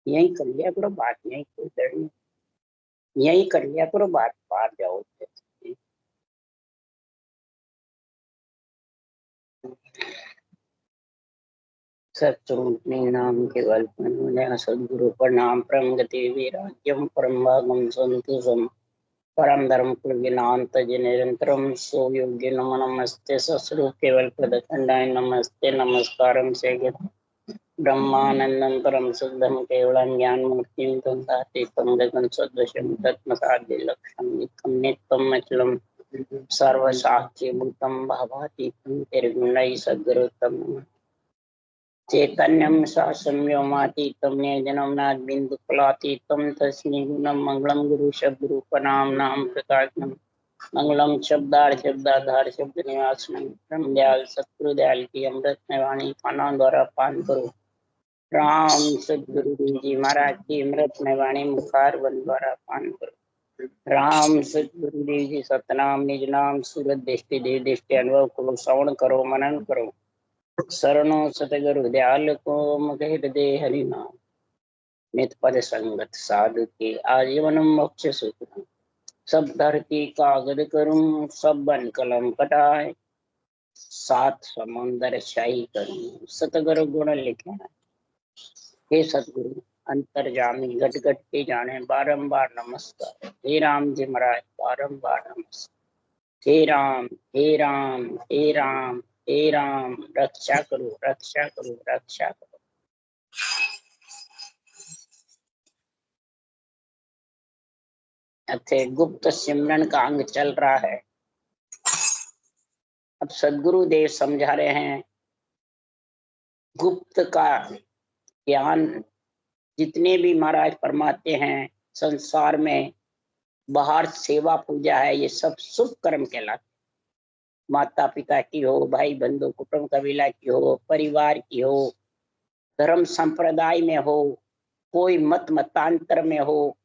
यही कर लिया करो बात, यही कोई डर नहीं, यही कर लिया करो बात, बाहर जाओ। सत्स्वरूपिणी नाम केवल सदगुरु प्रणाम परम गति विराज्यम परम भागम संतोषम परम धर्म कुलज्ञात निरंतरम सो योग्य नमो नमस्ते सस्वरूप केवल प्रदखंडाय नमस्ते नमस्कारम से ब्रह्मानंदं परम शुद्धम केवलं ज्ञान मूर्तिं तंतातीतं गगन सदृशं तत्मसाद्य लक्ष्यं नित्यं नित्यं अचलम् सर्वसाक्षी भूतं भावातीतं निर्गुणैः सद्गुरुतं चैतन्यं शासं व्योमातीतं निजनं नाद्बिन्दुफलातीतं तस्मै गुणं मंगलं गुरु शब्दरूपनाम्नां प्रकाशनं मंगलम शब्दार्थ शब्दाधार शब्द निवासनम ब्रह्मदयाल सत्गुरुदयाल की अमृत वाणी खाना द्वारा पान करो। राम सदगुरु जी महाराज की अमृत में वाणी मुखार वन द्वारा पान करो। राम सदगुरु देव जी सतनाम निज नाम सूरत दृष्टि देव दृष्टि अनुभव करो, श्रवण करो, मनन करो। शरणो सतगुरु दयाल को मुखे हृदय हरि नाम नित पद संगत साधु के आजीवन मोक्ष सूत्र। सब धरती कागद करूं सब बन कलम कटाए, सात समुंदर शाही करूं सतगुरु गुण लिखे। हे सतगुरु अंतर्जामी घट घट के जाने बारंबार नमस्कार। हे राम जी महाराज बारंबार नमस्कार। हे राम हे राम हे राम हे राम रक्षा करो रक्षा करो रक्षा करो। अथे गुप्त सिमरन का अंग चल रहा है। अब सदगुरु देव समझा रहे हैं गुप्त का ज्ञान जितने भी महाराज फरमाते हैं संसार में, बाहर सेवा पूजा है, ये सब शुभ कर्म कहलाते। माता पिता की हो, भाई बंधु कुटुंब कबीला की हो, परिवार की हो, धर्म संप्रदाय में हो, कोई मत मतांतर में हो,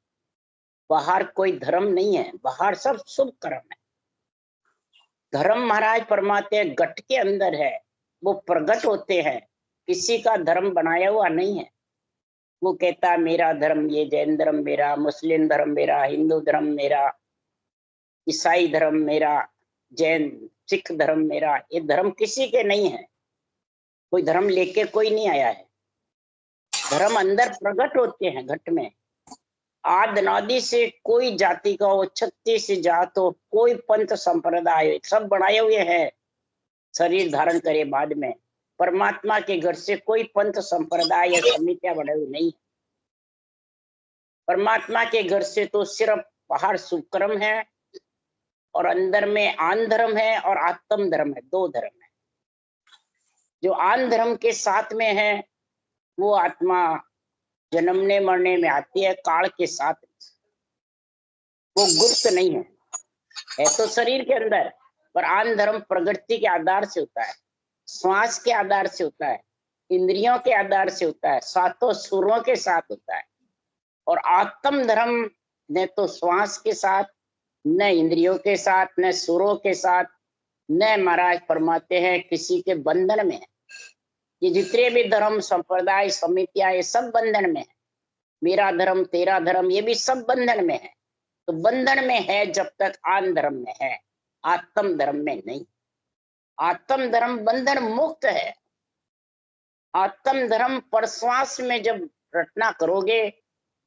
बाहर कोई धर्म नहीं है, बाहर सब शुभ कर्म है। धर्म महाराज फरमाते हैं घट के अंदर है, वो प्रकट होते हैं, किसी का धर्म बनाया हुआ नहीं है। वो कहता मेरा धर्म ये, जैन धर्म मेरा, मुस्लिम धर्म मेरा, हिंदू धर्म मेरा, ईसाई धर्म मेरा, जैन सिख धर्म मेरा, ये धर्म किसी के नहीं है। कोई धर्म लेके कोई नहीं आया है। धर्म अंदर प्रकट होते हैं घट में। आदि अनादि से कोई जाति का हो, 36 जात हो, कोई पंथ संप्रदाय, सब बनाए हुए हैं शरीर धारण करे बाद में। परमात्मा के घर से कोई पंथ संप्रदाय या समितियां बने हुए नहीं। परमात्मा के घर से तो सिर्फ बाहर सुक्रम है और अंदर में आन धर्म है और आत्म धर्म है, दो धर्म है। जो आन धर्म के साथ में है वो आत्मा जन्मने मरने में आती है काल के साथ, वो गुप्त नहीं है तो शरीर के अंदर। पर आन धर्म प्रकृति के आधार से होता है, श्वास के आधार से होता है, इंद्रियों के आधार से होता है, सातों सुरों के साथ होता है। और आत्म धर्म न तो श्वास के साथ, न इंद्रियों के साथ, न सुरों के साथ, न महाराज फरमाते हैं किसी के बंधन में है। ये जितने भी धर्म संप्रदाय समितियां ये सब बंधन में है। मेरा धर्म तेरा धर्म ये भी सब बंधन में है। तो बंधन में है जब तक आन धर्म में है, आत्म धर्म में नहीं। आत्म धर्म बंधन मुक्त है। आत्म धर्म परश्वास में जब रटना करोगे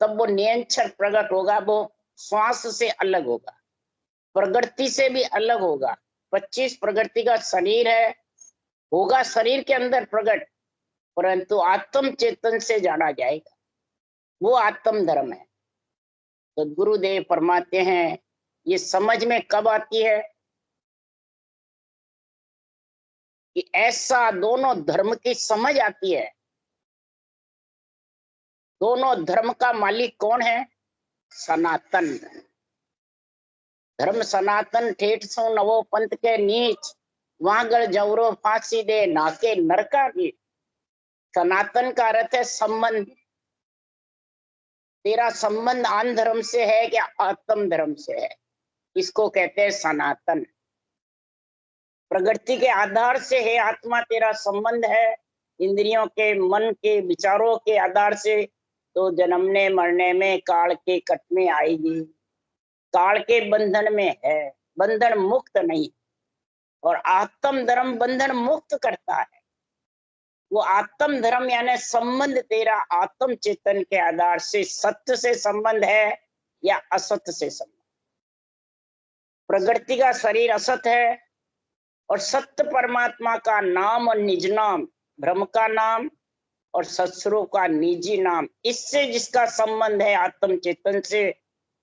तब वो नियंत्रण प्रकट होगा, वो श्वास से अलग होगा, प्रकृति से भी अलग होगा। 25 प्रकृति का शरीर है, होगा शरीर के अंदर प्रकट, परंतु आत्म चेतन से जाना जाएगा, वो आत्म धर्म है। तो गुरुदेव फरमाते हैं ये समझ में कब आती है कि ऐसा दोनों धर्म की समझ आती है। दोनों धर्म का मालिक कौन है? सनातन धर्म। सनातन ठेठ सो नवो पंथ के नीच, वांगल जवरो फांसी दे नाके नरका की। सनातन का अर्थ है संबंध। तेरा संबंध आन धर्म से है कि आत्म धर्म से है, इसको कहते हैं सनातन। प्रकृति के आधार से है आत्मा, तेरा संबंध है इंद्रियों के मन के विचारों के आधार से तो जन्मने मरने में काल के कट में आएगी, काल के बंधन में है, बंधन मुक्त नहीं। और आत्म धर्म बंधन मुक्त करता है। वो आत्म धर्म यानी संबंध तेरा आत्म चेतन के आधार से सत्य से संबंध है या असत्य से संबंध। प्रकृति का शरीर असत है और सत्य परमात्मा का नाम और निज नाम, ब्रह्म का नाम और सत्सुरों का निजी नाम, इससे जिसका संबंध है आत्म चेतन से,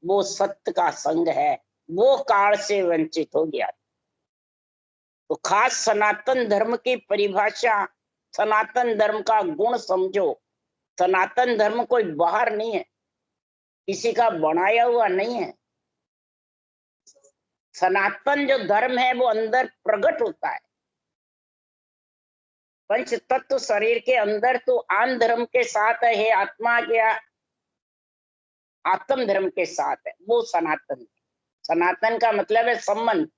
वो सत्य का संग है, वो काल से वंचित हो गया। तो खास सनातन धर्म की परिभाषा, सनातन धर्म का गुण समझो। सनातन धर्म कोई बाहर नहीं है, किसी का बनाया हुआ नहीं है। सनातन जो धर्म है वो अंदर प्रकट होता है। पंच तत्व शरीर के अंदर तो आन धर्म के साथ है, आत्मा के आत्म धर्म के साथ है, वो सनातन। सनातन का मतलब है संबंध।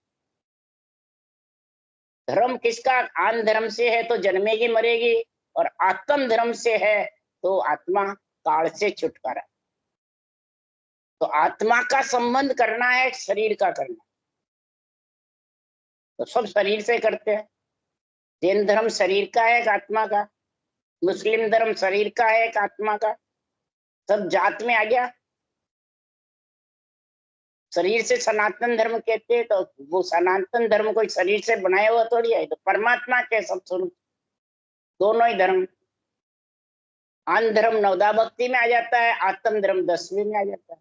धर्म किसका? आन धर्म से है तो जन्मेगी मरेगी, और आत्म धर्म से है तो आत्मा काल से छुटकारा। तो आत्मा का संबंध करना है, शरीर का करना, तो सब शरीर से करते हैं। जैन धर्म शरीर का है, एक आत्मा का। मुस्लिम धर्म शरीर का है, एक आत्मा का। सब जात में आ गया। शरीर से सनातन धर्म कहते हैं, तो वो सनातन धर्म कोई शरीर से बनाया हुआ थोड़ी है, तो परमात्मा के सब स्वरूप दोनों ही धर्म। आन धर्म नवदा भक्ति में आ जाता है, आत्म धर्म 10वीं में आ जाता है।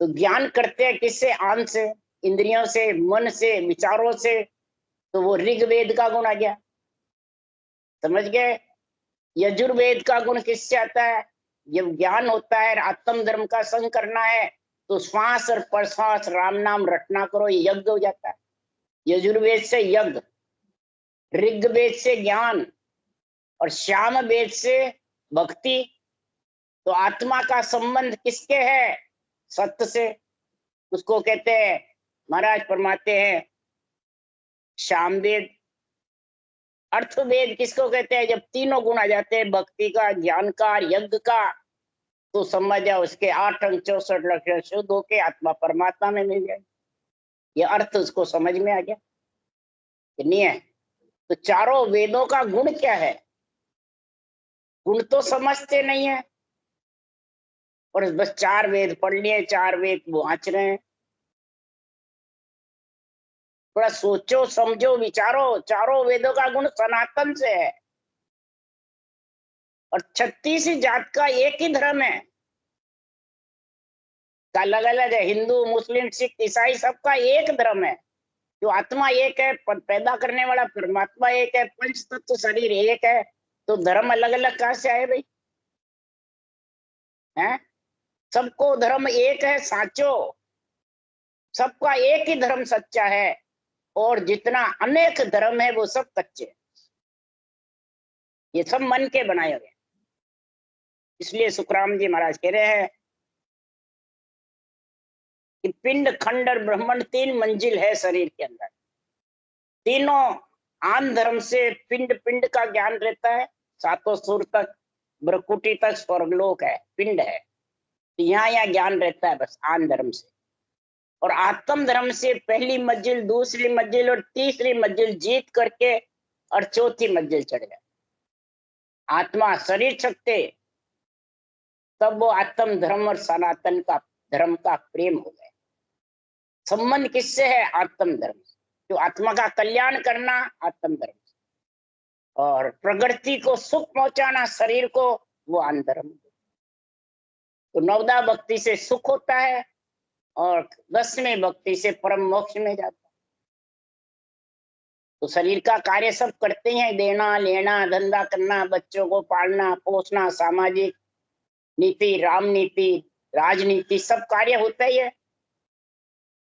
तो ज्ञान करते हैं किससे? आन से, इंद्रियों से, मन से, विचारों से। तो वो ऋग्वेद का गुण आ गया, समझ गए? यजुर्वेद का गुण किससे आता है? जब ज्ञान होता है, आत्म धर्म का संग करना है, तो श्वास और प्रश्वास राम नाम रटना करो, ये यज्ञ हो जाता है। यजुर्वेद से यज्ञ, ऋग्वेद से ज्ञान और श्याम वेद से भक्ति। तो आत्मा का संबंध किसके है? सत्य से। उसको कहते हैं, महाराज फरमाते हैं, श्याम वेद। अर्थवेद किसको कहते हैं? जब तीनों गुण आ जाते हैं, भक्ति का, ज्ञान का, यज्ञ का, तो समझ जाओ उसके 8 अंक 64 लक्षण शुद्ध होके आत्मा परमात्मा में मिल जाए। ये अर्थ उसको समझ में आ गया कि नहीं है? तो चारों वेदों का गुण क्या है? गुण तो समझते नहीं है, और बस 4 वेद पढ़ लिए, 4 वेद वाँच रहे हैं। थोड़ा सोचो, समझो, विचारो। चारों वेदों का गुण सनातन से है, और 36 जात का एक ही धर्म है। अलग अलग है, हिंदू, मुस्लिम, सिख, ईसाई, सबका एक धर्म है। जो आत्मा एक है, पैदा करने वाला परमात्मा एक है, पंच तत्व शरीर एक है, तो धर्म अलग अलग कहाँ से आए भाई? हैं? सबको धर्म एक है, साचो। सबका एक ही धर्म सच्चा है, और जितना अनेक धर्म है वो सब कच्चे। ये सब मन के बनाए हुए। इसलिए सुखराम जी महाराज कह रहे हैं कि पिंड, खंड और ब्रह्मांड 3 मंजिल है शरीर के अंदर। तीनों आन धर्म से पिंड, पिंड का ज्ञान रहता है, 7 सुर तक, ब्रकुटी तक स्वर्गलोक है, पिंड है। यहाँ ज्ञान रहता है बस आन धर्म से। और आत्म धर्म से पहली मंजिल, दूसरी मंजिल और तीसरी मंजिल जीत करके और चौथी मंजिल चढ़ गया। आत्मा शरीर छकते, तब वो आत्म धर्म और सनातन का धर्म का प्रेम हो गया। संबंध किससे है? आत्म धर्म से। जो आत्मा का कल्याण करना, आत्म धर्म से। और प्रकृति को सुख पहुंचाना शरीर को, वो आन धर्म। तो नवदा भक्ति से सुख होता है, और 10वीं भक्ति से परम मोक्ष में जाता है। तो शरीर का कार्य सब करते हैं, देना लेना, धंधा करना, बच्चों को पालना पोसना, सामाजिक नीति, राम नीति, राजनीति, सब कार्य होता ही है।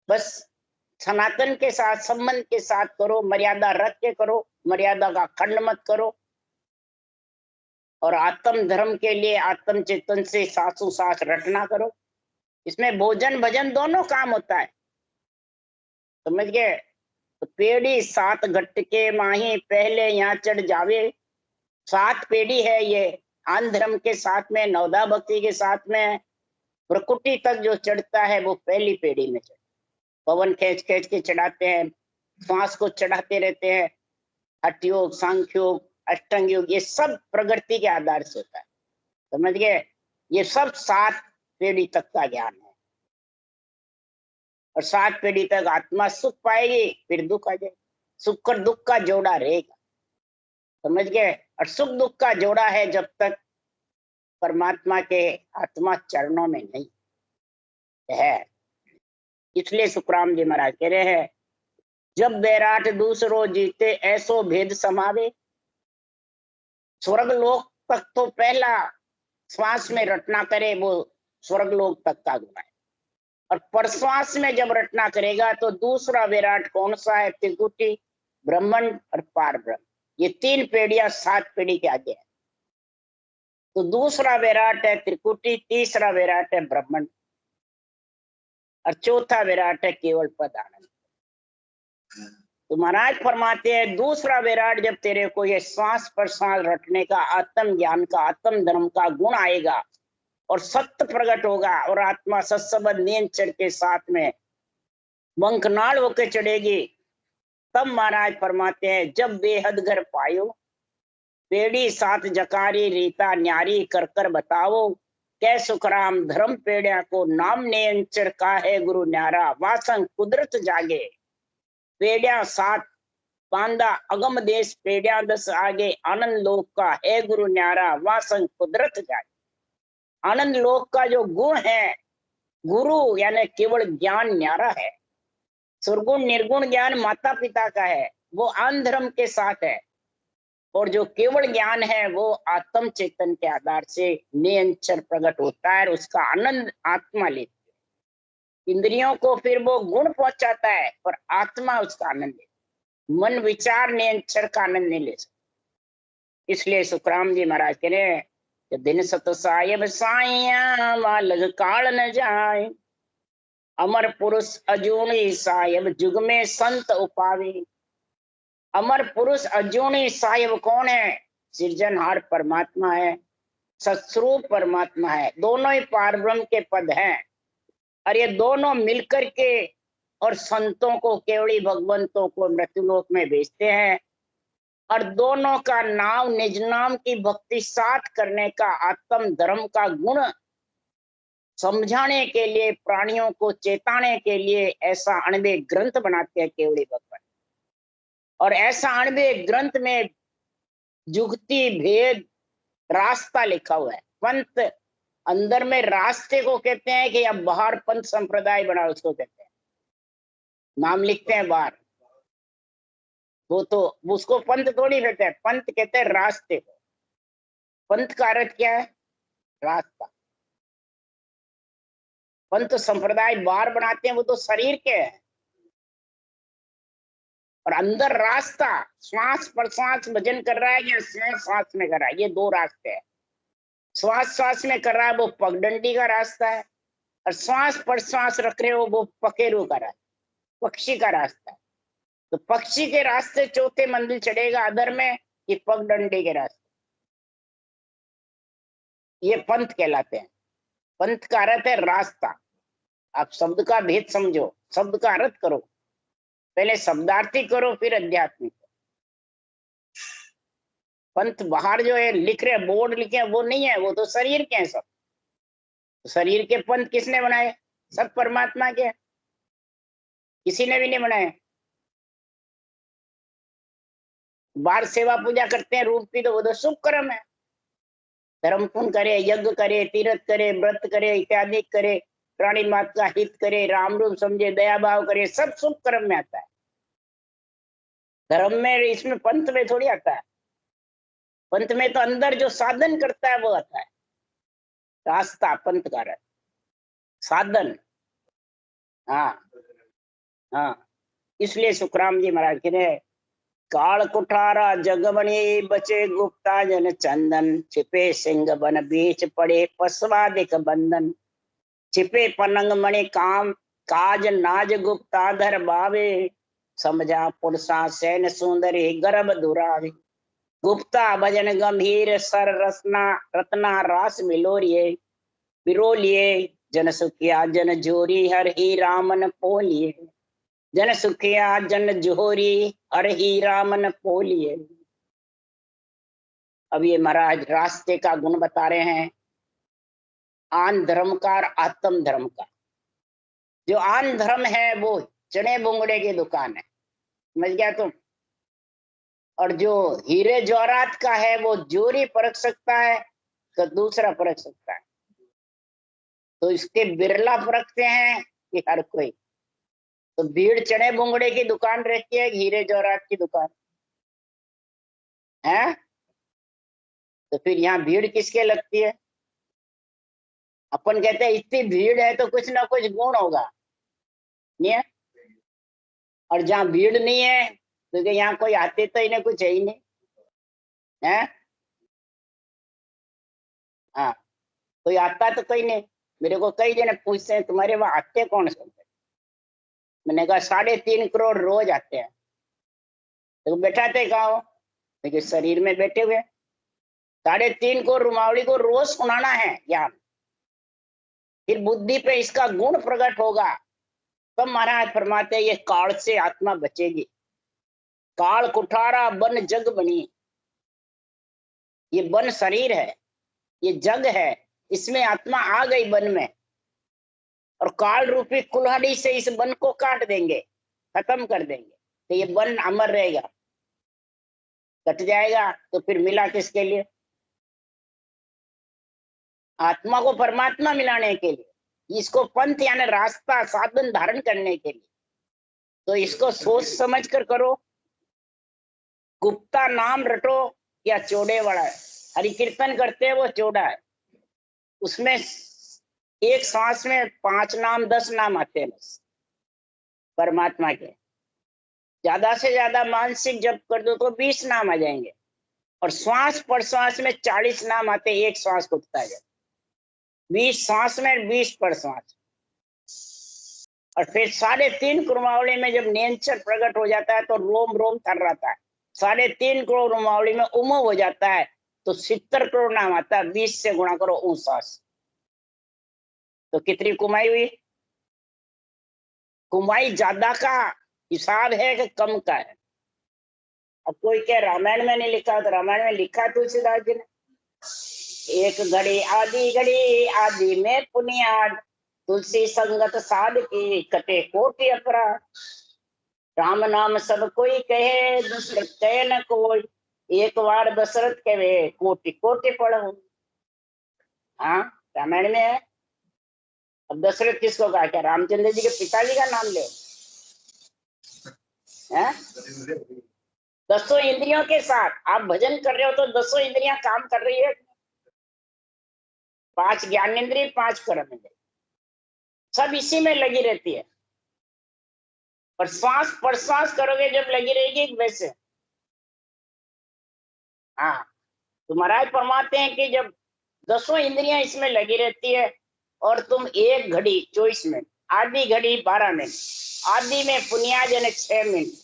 बस सनातन के साथ, संबंध के साथ करो, मर्यादा रख के करो, मर्यादा का खंड मत करो। और आत्म धर्म के लिए आत्म चेतन से सासु सास रटना करो। इसमें भोजन भजन दोनों काम होता है, समझ गए? तो पेड़ी 7 घट के माही, पहले यहाँ चढ़ जावे। 7 पेड़ी है ये आन धर्म के साथ में, नवदा भक्ति के साथ में प्रकृति तक जो चढ़ता है वो पहली पीढ़ी में चढ़ता है। पवन खींच खींच के चढ़ाते हैं, श्वास को चढ़ाते रहते हैं। हठ योग, सांख्य योग, अष्टांग योग, ये सब प्रगति के आधार से होता है, समझ गए। ये सब 7 पीढ़ी तक का ज्ञान है, और 7 पीढ़ी तक आत्मा सुख पाएगी, फिर दुख आ जाएगा। सुख और दुख का जोड़ा रहेगा, समझ गए। और सुख दुख का जोड़ा है जब तक परमात्मा के आत्मा चरणों में नहीं है। इसलिए सुखराम जी महाराज कह रहे हैं, जब बैराट दूसरो जीते ऐसो भेद समावे। स्वर्ग लोक तक तो पहला श्वास में रटना करे वो स्वर्ग लोक तक का गुण है, और परश्वास में जब रटना करेगा तो दूसरा विराट कौन सा है? त्रिकुटी, ब्रह्मंड और पार ब्रह्म। ये 3 पीढ़ियां 7 पीढ़ी के आगे है। तो दूसरा विराट है त्रिकुटी, तीसरा विराट है ब्रह्मंड, और चौथा विराट है केवल पद आनंद। तो महाराज फरमाते हैं दूसरा विराट जब तेरे को ये श्वास प्रश्वास रटने का, आत्म ज्ञान का, आत्म धर्म का गुण आएगा और सत्य प्रकट होगा, और आत्मा सत्सबद्ध नियंत्रण के साथ में बंकनाल होकर चढ़ेगी, तब महाराज फरमाते हैं जब बेहद घर पायो, पेड़ी 7 जकारी रीता न्यारी कर कर बताओ, कै सुखराम धर्म पेड़िया को नाम नियंत्रण का है गुरु न्यारा, वासंग कुदरत जागे। पेड़िया 7 बांदा अगम देश, पेड़िया 10 आगे, आनंद लोक का है गुरु न्यारा, वासंग कुदरत जागे। आनंद लोक का जो गुण है, गुरु यानी केवल ज्ञान न्यारा है। सुरगुण निर्गुण ज्ञान माता पिता का है, वो आन धर्म के साथ है, और जो केवल ज्ञान है वो आत्म चेतन के आधार से नियंत्रण प्रकट होता है, उसका आनंद आत्मा लेती है। इंद्रियों को फिर वो गुण पहुंचाता है, पर आत्मा उसका आनंद लेती। मन विचार नियंत्रण का आनंद नहीं ले सकता। इसलिए सुखराम जी महाराज कह रहे हैं, दिन सत साहेब साइया वालग काल न जाए, अमर पुरुष अजूनी साहेब जुग में संत उपावे। अमर पुरुष अजूनी साहेब कौन है? सृजनहार परमात्मा है, सत्स्वरूप परमात्मा है। दोनों ही पारब्रह्म के पद हैं, और ये दोनों मिलकर के और संतों को, केवड़ी भगवंतों को मृत्युलोक में भेजते हैं, और दोनों का नाम निज नाम की भक्ति साथ करने का, आत्म धर्म का गुण समझाने के लिए, प्राणियों को चेताने के लिए ऐसा अणबे ग्रंथ बनाते हैं केवड़ी भगवान। और ऐसा अणबे ग्रंथ में जुगती भेद रास्ता लिखा हुआ है। पंथ अंदर में रास्ते को कहते हैं कि अब बाहर पंथ संप्रदाय बना, उसको कहते हैं, नाम लिखते हैं बाहर, वो तो उसको पंथ थोड़ी कहते हैं, पंथ कहते हैं रास्ते को। पंथ का अर्थ क्या है? रास्ता। पंथ संप्रदाय बाहर बनाते हैं, वो तो शरीर के हैं, और अंदर रास्ता, श्वास प्रश्वास भजन कर रहा है या श्वास श्वास में कर रहा है, ये 2 रास्ते हैं। श्वास श्वास में कर रहा है वो पगडंडी का रास्ता है, और श्वास प्रश्वास रख रहे हो वो पकेरू का रास्ता, पक्षी का रास्ता है। तो पक्षी के रास्ते चौथे मंजिल चढ़ेगा अदर में, कि पगडंडी के रास्ते, ये पंथ कहलाते हैं। पंथ का अर्थ है रास्ता। आप शब्द का भेद समझो, शब्द का अर्थ करो, पहले शब्दार्थी करो फिर अध्यात्मिक। पंथ बाहर जो है लिख रहे, बोर्ड लिखे हैं, वो नहीं है, वो तो शरीर के हैं सब। तो शरीर के पंथ किसने बनाए? सब परमात्मा के, किसी ने भी नहीं बनाए। बाहर सेवा पूजा करते हैं रूप की, तो वो तो शुभ कर्म है। धर्म पुण्य करे, यज्ञ करे, तीर्थ करे, व्रत करे, इत्यादि करे, प्राणी मात्र का हित करे, राम रूप समझे, दया भाव करे, सब शुभ कर्म में आता है। धर्म में, इसमें पंथ में थोड़ी आता है। पंथ में तो अंदर जो साधन करता है वो आता है। रास्ता पंथ का है, साधन। हाँ हाँ, इसलिए सुखराम जी महाराज कह रहे, काल कुठारा जगमणि बचे गुप्ता जन चंदन, छिपे सिंह बन बीच पड़े पशवादिक बंधन, छिपे पनंग मणि काम काज नाज गुप्ताधर बावे, समझा पुरुषा सैन सुंदरी गर्भ दुरावे। गुप्ता भजन गंभीर सर रसना रत्ना रास मिलोरिये पिरोलिए जन सुखिया जन जोरी हर ही रामन पोलिए जन सुखिया जन जोरी हर ही रामन पोलिए। अब ये महाराज रास्ते का गुण बता रहे हैं, आन धर्म का और आत्म धर्म का। जो आन धर्म है वो चने बुंगड़े की दुकान है, समझ गया तुम। और जो हीरे जवाहरात का है वो जोरी परख सकता है तो दूसरा परख सकता है। तो इसके बिरला परखते हैं कि हर कोई। तो भीड़ चने बुंगड़े की दुकान रहती है, हीरे जवाहरात की दुकान है। तो फिर यहाँ भीड़ किसके लगती है? अपन कहते हैं इतनी भीड़ है तो कुछ ना कुछ गुण होगा, नहीं है? और जहाँ भीड़ नहीं है तो यहाँ कोई आते तो इन्हें कुछ है ही नहीं है। हाँ, कोई आता तो कोई नहीं। मेरे को कई जने पूछते हैं तुम्हारे वहां आते कौन से? मैंने कहा 3.5 करोड़ रोज आते हैं। तो बैठाते कहाँ हो? देखिए शरीर में बैठे हुए। 3.5 करोड़ रुमावली को रोज सुनाना है ज्ञान, फिर बुद्धि पे इसका गुण प्रकट होगा। तब महाराज फरमाते ये काल से आत्मा बचेगी। काल कुठारा बन जग बनी। ये बन शरीर है, ये जग है, इसमें आत्मा आ गई बन में, और काल रूपी कुल्हाड़ी से इस बन को काट देंगे, खत्म कर देंगे, तो ये बन अमर रहेगा। कट जाएगा तो फिर मिला किसके लिए? आत्मा को परमात्मा मिलाने के लिए। इसको पंथ यानी रास्ता साधन धारण करने के लिए। तो इसको सोच समझ कर करो। गुप्ता नाम रटो या चौड़े वाला है। हरि कीर्तन करते हैं वो चौड़ा है, उसमें एक सांस में 5 नाम 10 नाम आते हैं बस परमात्मा के। ज्यादा से ज्यादा मानसिक जप कर दो तो 20 नाम आ जाएंगे, और श्वास पर श्वास में 40 नाम आते हैं। एक श्वास को उठता है 20 श्वास में 20 पर श्वास। और फिर 3.5 कुरमावली में जब नियंत्रण प्रकट हो जाता है तो रोम रोम थर्राता है। 3.5 करोड़ रुमावली में उमो हो जाता है तो 70 करोड़ नाम आता है। 20 से गुणा करो ऊ सांस, तो कितनी कमाई हुई? कमाई ज्यादा का हिसाब है कि कम का है? अब कोई क्या रामायण में नहीं लिखा? तो रामायण में लिखा तुलसीदास जी ने, एक घड़ी आदि में पुनियाद तुलसी संगत साध की कटे कोटि अपराध। राम नाम सब कोई कहे दशरथ कहे न कोई, एक बार दशरथ कहे कोटि कोटि पढ़ो। हाँ, रामायण में है। अब दशरथ किसको कहा? क्या रामचंद्र जी के पिताजी का नाम ले? हैं? 10 इंद्रियों के साथ आप भजन कर रहे हो तो 10 इंद्रियां काम कर रही है। 5 ज्ञान इंद्रिय, 5 कर्म इंद्रिय, सब इसी में लगी रहती है। और श्वास प्रश्वास करोगे जब लगी रहेगी वैसे। हाँ, तो महाराज फरमाते हैं कि जब 10 इंद्रियां इसमें लगी रहती है और तुम 1 घड़ी 24 मिनट, आधी घड़ी 12 मिनट, आधी में पुनियाजन 6 मिनट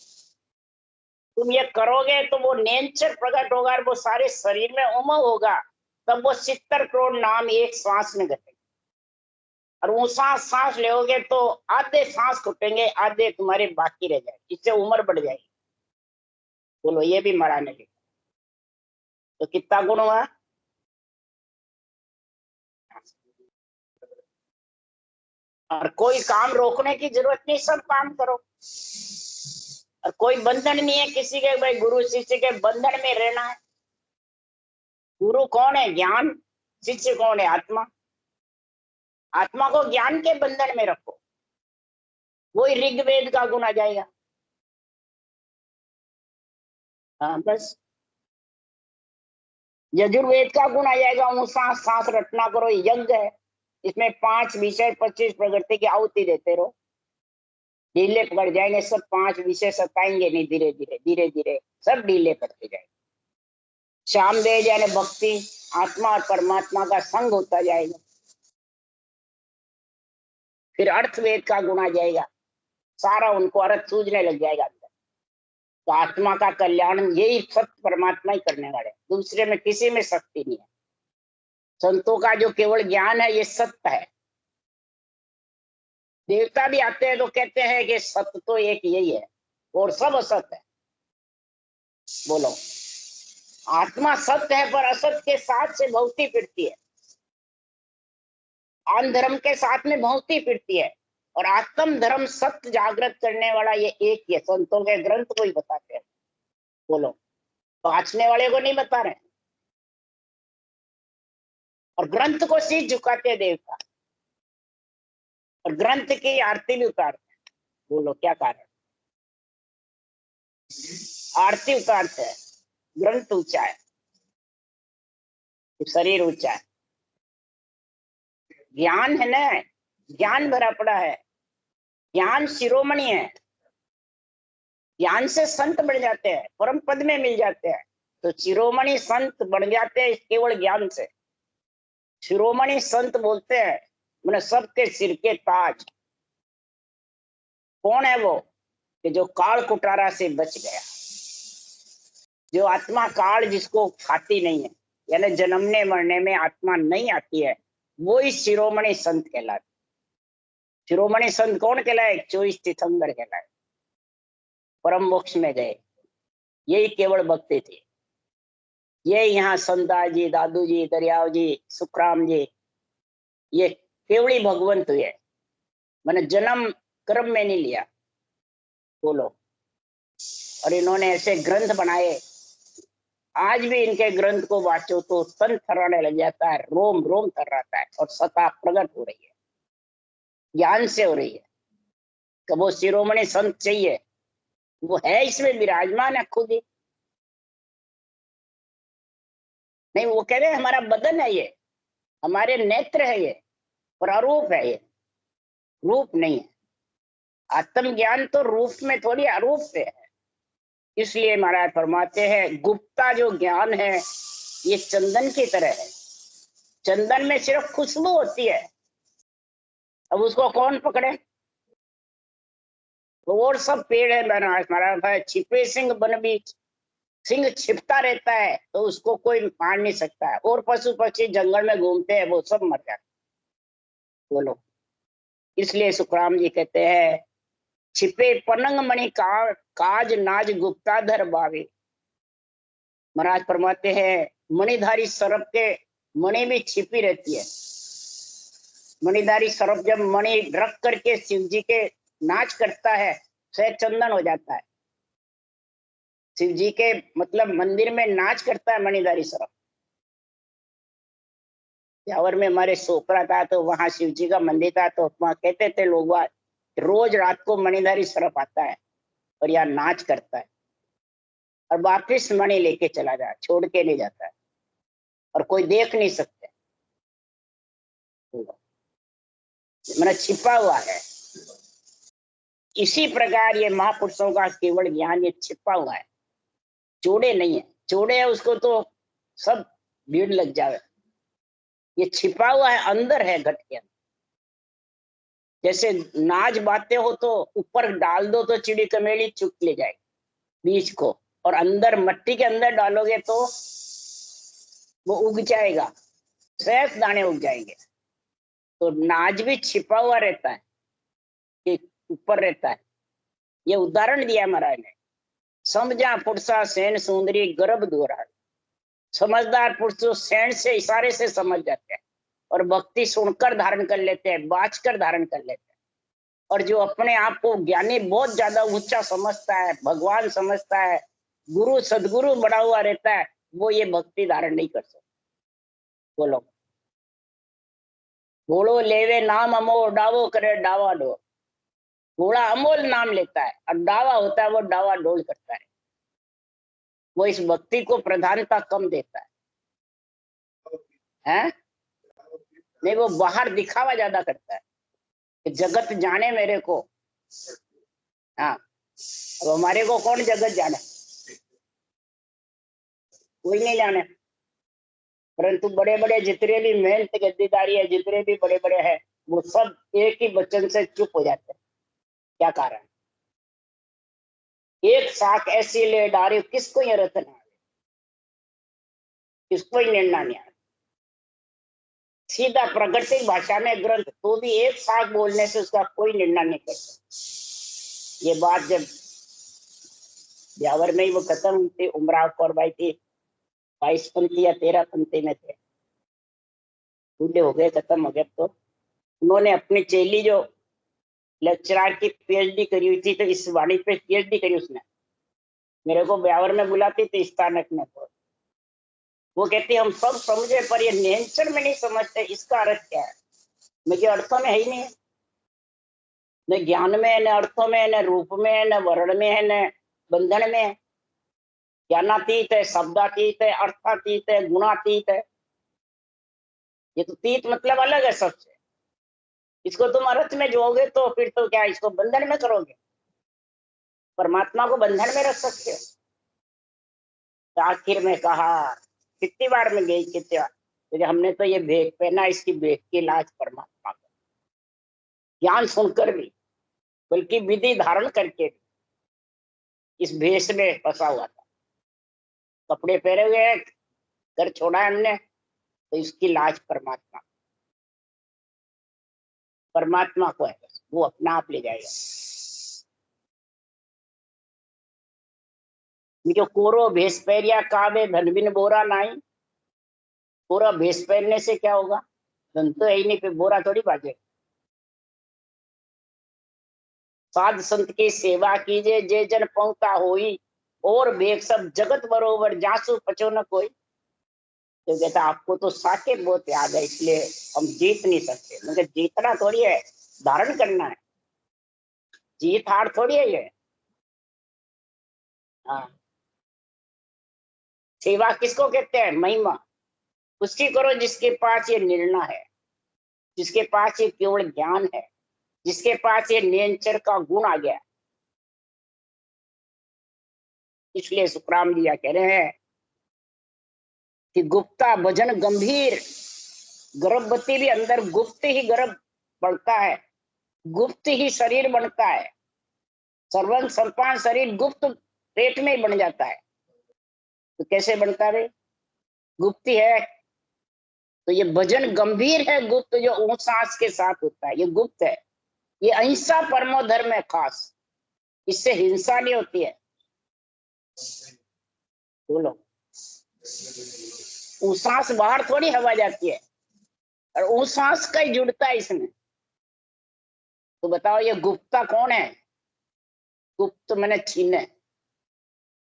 तुम ये करोगे तो वो नेचर प्रकट होगा और वो सारे शरीर में उमंग होगा। तब वो 70 करोड़ नाम एक श्वास में घटेंगे। और वो सांस सांस लोगे तो आधे सांस घुटेंगे, आधे तुम्हारे बाकी रह जाए, इससे उम्र बढ़ जाएगी। बोलो, ये भी मरा नहीं। तो कितना गुण हुआ? और कोई काम रोकने की जरूरत नहीं, सब काम करो। और कोई बंधन नहीं है किसी के, भाई गुरु शिष्य के बंधन में रहना है। गुरु कौन है? ज्ञान। शिष्य कौन है? आत्मा। आत्मा को ज्ञान के बंधन में रखो, वही ऋग्वेद का गुण आ जाएगा। हाँ बस, यजुर्वेद का गुण आ जाएगा। सांस सांस रटना करो, यज्ञ है। इसमें 5 विषय 25 प्रकृति की आहुति देते रहो, ढीले पड़ जाएंगे सब। 5 विषय सताएंगे नहीं, धीरे धीरे धीरे धीरे सब ढीले पड़ते जाएंगे। सामवेद यानी भक्ति, आत्मा और परमात्मा का संग होता जाएगा। फिर अर्थवेद का गुण आ जाएगा, सारा उनको अर्थ सूझने लग जाएगा अंदर। तो आत्मा का कल्याण यही सत्य परमात्मा ही करने वाले, दूसरे में किसी में शक्ति नहीं है। संतों का जो केवल ज्ञान है ये सत्य है। देवता भी आते हैं तो कहते हैं कि सत्य तो एक यही है और सब असत है। बोलो, आत्मा सत्य है पर असत के साथ से भौती फिरती है, आन धर्म के साथ में भौती फिरती है, और आत्म धर्म सत्य जागृत करने वाला ये एक ही है। संतों के ग्रंथ को ही बताते हैं। बोलो, बांचने वाले को नहीं बता रहे, और ग्रंथ को शीश झुकाते हैं देवता, और ग्रंथ की आरती भी उतारते हैं। बोलो क्या कारण? आरती उतारते हैं, ग्रंथ ऊंचा है, शरीर ऊंचा है, ज्ञान है ना, ज्ञान भरा पड़ा है, ज्ञान शिरोमणि है। ज्ञान से संत बढ़ जाते हैं, परम पद में मिल जाते हैं। तो शिरोमणि संत बढ़ जाते हैं केवल ज्ञान से। शिरोमणि संत बोलते हैं मैंने सबके सिर के ताज। कौन है वो? कि जो काल कुटारा से बच गया, जो आत्मा काल जिसको खाती नहीं है, यानी जन्मने मरने में आत्मा नहीं आती है, वो ही शिरोमणि संत कहलाते। शिरोमणि संत कौन कहलाए? 24 तीर्थंकर कहलाए, परम मोक्ष में गए। यही केवल भक्ति थी। ये यहाँ संता जी, दादू जी, दरियाव जी, सुखराम जी, ये केवली भगवंत हुए, मैंने जन्म कर्म में नहीं लिया। बोलो, और इन्होंने ऐसे ग्रंथ बनाए, आज भी इनके ग्रंथ को वाचो तो तन थर्राने लग जाता है, रोम रोम थर्राता है, और सत्ता प्रकट हो रही है, ज्ञान से हो रही है। कब वो शिरोमणि संत चाहिए, वो है इसमें विराजमान है खुद ही। नहीं, वो कह रहे हमारा बदन है ये, हमारे नेत्र है ये, पर अरूप है ये, रूप नहीं है। आत्म ज्ञान तो रूप में थोड़ी, अरूप से है। इसलिए महाराज फरमाते हैं गुप्ता जो ज्ञान है ये चंदन की तरह है। चंदन में सिर्फ खुशबू होती है, अब उसको कौन पकड़े? तो और सब पेड़ है महाराज भाई, छिपे सिंह बन बीच, सिंह छिपता रहता है तो उसको कोई मार नहीं सकता है, और पशु पक्षी जंगल में घूमते हैं वो सब मर जाते। बोलो, इसलिए सुखराम जी कहते हैं छिपे पनंग मणि काज नाज गुप्ताधर बावे। महाराज फरमाते हैं मणिधारी सर्प के मणि भी छिपी रहती है। मणिधारी सर्प जब मणि रख करके शिव जी के नाच करता है, से चंदन हो जाता है। शिव जी के मतलब मंदिर में नाच करता है मणिधारी सर्प। ब्यावर में हमारे सोपरा था तो वहां शिव जी का मंदिर था, तो वहां कहते थे लोग रोज रात को मणिधारी सर्प आता है और यहाँ नाच करता है, और वापिस मणि लेके चला जाए, छोड़ के नहीं जाता है, और कोई देख नहीं सकते, मैंने छिपा हुआ है। इसी प्रकार ये महापुरुषों का केवल ज्ञान ये छिपा हुआ है, जोड़े नहीं है। जोड़े है उसको तो सब भीड़ लग जाए, ये छिपा हुआ है, अंदर है, घट के अंदर। जैसे नाज बातें हो तो ऊपर डाल दो तो चिड़ी कमेली चुप ले जाएगी बीज को, और अंदर मट्टी के अंदर डालोगे तो वो उग जाएगा, सहज दाने उग जाएंगे। तो नाज भी छिपा हुआ रहता है कि ऊपर रहता है। ये उदाहरण दिया महाराज ने। समझा पुरुषा सैन सुंदरी गर्भ दोहरा। समझदार पुरुष जो सैन से इशारे से समझ जाते हैं, और भक्ति सुनकर धारण कर लेते हैं, बाज कर धारण कर लेते हैं। और जो अपने आप को ज्ञानी बहुत ज्यादा ऊंचा समझता है, भगवान समझता है, गुरु सदगुरु बना हुआ रहता है, वो ये भक्ति धारण नहीं कर सकता। बोलो, घोड़ो लेवे नाम अमो डावो करे डावा डोल। घोड़ा अमोल नाम लेता है, और डावा होता है वो डावा डोल करता है। वो इस भक्ति को प्रधानता कम देता है? नहीं, वो बाहर दिखावा ज्यादा करता है कि जगत जाने मेरे को। हाँ, अब हमारे को कौन जगत जाने? कोई नहीं जाने। परंतु बड़े बड़े जितने भी मेहनत गद्दीदारी है, जितने भी बड़े बड़े हैं, वो सब एक ही वचन से चुप हो जाते हैं। क्या कारण? एक शाख ऐसी ले डारे, किसको ये रतन आवे, किसको ही निर्णय नहीं आवे। सीधा प्राकृतिक भाषा में ग्रंथ, तो भी एक शाख बोलने से उसका कोई निर्णय नहीं कर सकता। ये बात जब ब्यावर में ही वो खत्म हुई थी, उमराव कौर भाई थी 22 पंथी या 13 पंथी में थे, बूढ़े हो गए, खत्म हो गए। तो उन्होंने अपनी चेली जो लेक्चरर की पीएचडी करी हुई थी, तो इस वाणी पे पीएचडी करी उसने, मेरे को ब्यावर में बुलाती थी स्थानक में। तो वो कहती हम सब समझे पर ये नेचर में नहीं समझते, इसका अर्थ क्या है। मैं क्या अर्थों में है ही नहीं है, न ज्ञान में है, न अर्थों में है, न रूप में है, न वर्ण में है, न बंधन में है। ज्ञानातीत है, शब्दातीत है, अर्थातीत है, गुणातीत है। ये तो तीत मतलब अलग है सबसे। इसको तुम अर्थ में जोड़ोगे तो फिर तो क्या इसको बंधन में करोगे, परमात्मा को बंधन में रख सकते हो। तो आखिर में कहा, कितनी बार में गई, कितनी बार, तो हमने तो ये भेद पहना, इसकी भेद की लाज परमात्मा को, ज्ञान सुनकर भी, बल्कि विधि धारण करके भी इस भेष में फंसा हुआ था। कपड़े पहने हुए हैं, घर छोड़ा है हमने, तो इसकी लाज परमात्मा, परमात्मा को है, वो अपना आप ले जाएगा। जो कोरो भेष पहरिया कावे धन बिन बोरा नाई, कोरा भेष पहनने से क्या होगा, धन तो है ही नहीं, फिर बोरा थोड़ी बाजे। साध संत की सेवा कीजिए, जे जन पहुंचा होई, और भेग सब जगत बरोबर, जासु पचो न कोई। तो कहता आपको तो साके बहुत याद है, इसलिए हम जीत नहीं सकते। मगर जीतना थोड़ी है, धारण करना है, जीत हार थोड़ी है ये। हाँ, सेवा किसको कहते हैं, महिमा उसकी करो जिसके पास ये निर्णय है, जिसके पास ये केवल ज्ञान है, जिसके पास ये नेचर का गुण आ गया। इसलिए सुखराम जी कह रहे हैं कि गुप्ता भजन गंभीर, गर्भवती भी अंदर गुप्त ही गर्भ बढ़ता है, गुप्त ही शरीर बनता है, सर्वं संपान शरीर गुप्त पेट में ही बन जाता है। तो कैसे बनता है, गुप्त है। तो ये भजन गंभीर है, गुप्त जो ऊंच सांस के साथ होता है, ये गुप्त है। ये अहिंसा परमो धर्म है खास, इससे हिंसा नहीं होती है। बोलो, सांस बाहर थोड़ी हवा जाती है, और सांस का ही जुड़ता है इसमें। तो बताओ ये गुप्ता कौन है, गुप्त मैंने छीने,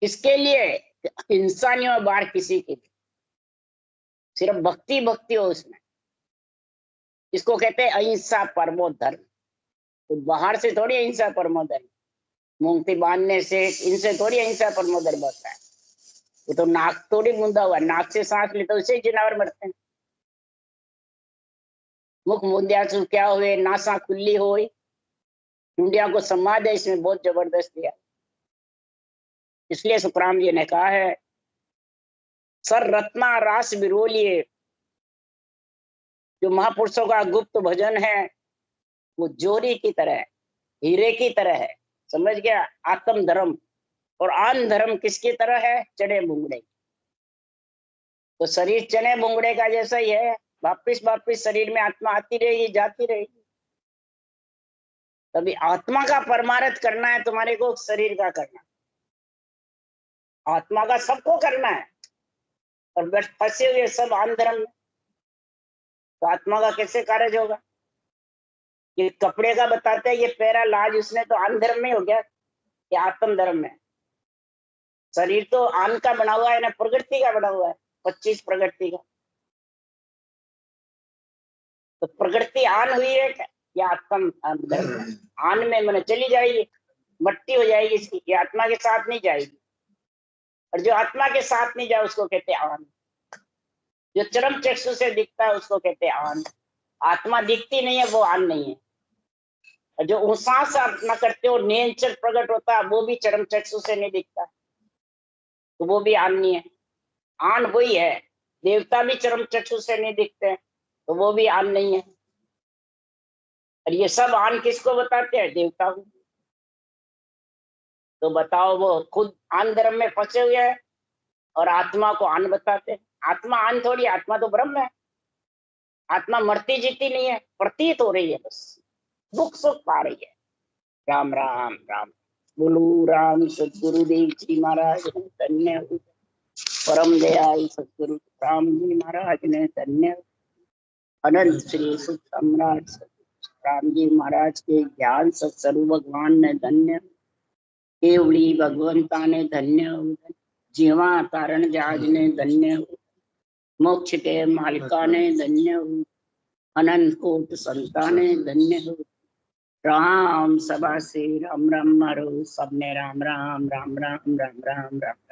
किसके लिए, हिंसा नहीं हो बाहर किसी की, सिर्फ भक्ति भक्ति हो उसमें। इसको कहते हैं अहिंसा परमो धर्म। तो बाहर से थोड़ी अहिंसा परमो धर्म, मूंगती बांधने से इनसे थोड़ी अहिंसा परमो धर्म होता है। वो तो नाक थोड़ी मूंदा हुआ, नाक से सांस ले तो उससे ही जानवर मरते हैं। मुख मूंदिया से क्या हुए, नासा खुली हो, इंडिया को समाज है इसमें बहुत जबरदस्त दिया। इसलिए सुखराम जी ने कहा है, सर रत्ना रास बिरोलिए, जो महापुरुषों का गुप्त भजन है वो जोरी की तरह है, हीरे की तरह है। समझ गया, आत्म धर्म। और आन धर्म किसकी तरह है, चने बुंगड़े। तो शरीर चने बुंगड़े का जैसा ही है, वापिस वापिस शरीर में आत्मा आती रहेगी जाती रहेगी। तभी आत्मा का परमार्थ करना है तुम्हारे को, शरीर का करना, आत्मा का सबको करना है। और बस फंसे हुए सब आन धर्म में, तो आत्मा का कैसे कार्य होगा। ये कपड़े का बताते हैं, ये पैरा लाज उसने तो आन धर्म में हो गया, ये आत्म धर्म में। शरीर तो आन का बना हुआ है ना, प्रकृति का बना हुआ है, 25 प्रकृति का। तो प्रकृति आन हुई है क्या, ये आत्म धर्म आन में मैंने चली जाएगी, मट्टी हो जाएगी इसकी, ये आत्मा के साथ नहीं जाएगी। और जो आत्मा के साथ नहीं जाए उसको कहते हैं आन। जो चरम चक्षु से दिखता है उसको कहते हैं आन। आत्मा दिखती नहीं है, वो आन नहीं है। और जो सांस आप न करते हो, नेचर प्रकट होता है, वो भी चरम चक्षु से नहीं दिखता, तो वो भी आन नहीं है। आन वही है, देवता भी चरम चक्षु से नहीं दिखते हैं, तो वो भी आन नहीं है। और ये सब आन किसको बताते हैं, देवता को। तो बताओ, वो खुद आन धर्म में फंसे हुए हैं और आत्मा को आन बताते हैं। आत्मा आन थोड़ी, आत्मा तो ब्रह्म है। आत्मा मरती जीती नहीं है, प्रतीत हो रही है, बस दुख सुख पा रही है। राम राम राम। बोलो राम सदगुरुदेव जी महाराज ने धन्य हो। परम दयाल सदगुरु राम जी महाराज ने धन्य। अनंत श्री सुख सम्राट राम जी महाराज के ज्ञान सत्स्वरूप भगवान ने धन्य। केवड़ी भगवंता ने धन्य। जीवा तारण जहाज ने धन्य। मोक्ष के मालिका ने धन्य। अनंत कोट संता ने धन्य। राम सभा से राम राम मारो सबने, राम राम राम राम राम राम राम राम।